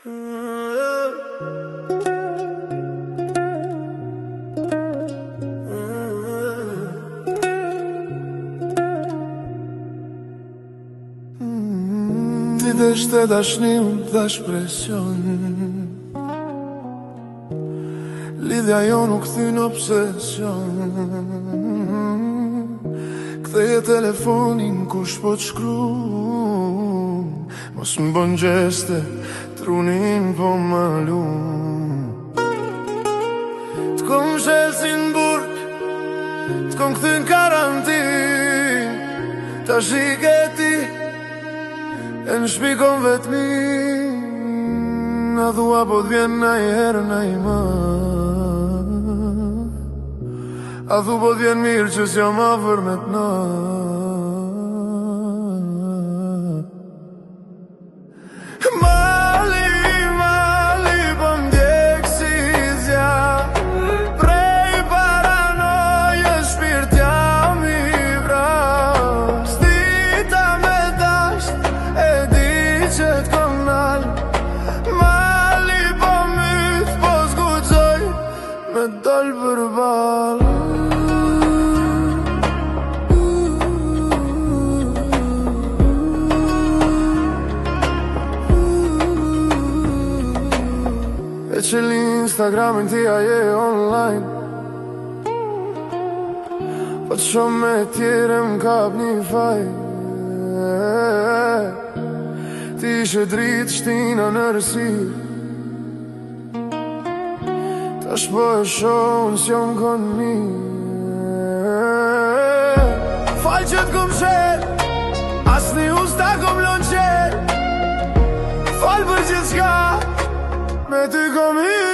Ti deshte dashni, unë dash presion. Lidhja jo nuk thyn obsesion. Ktheje telefonin kush po t'shkru. Mos m'bën gjeste, trunin po m'alun. T'kom shel si n'burg, t'kom kthyn karantin. Ta shike ti e në shpikon vetmin. A dhua po t'vjen na i herë na i ma. A thu po t'vjen mirë që s'jo ma vërmet na. Mali, mali po m'djek si zja. Prej paranoje shpirt jam i vra. S'dita me dasht e di që t'kom nal. Mali po myth po zguxoj me dal për bal. E qëli Instagramin ti a je online. Po të shumë me tjere m'kap një faj. Ti ishe dritë shtina në rësir. Tash po e shohën s'jo m'kon mirë. Fal që t'kom shet, as një usta kom lonqet. Fal për gjithë shka, me ty kom i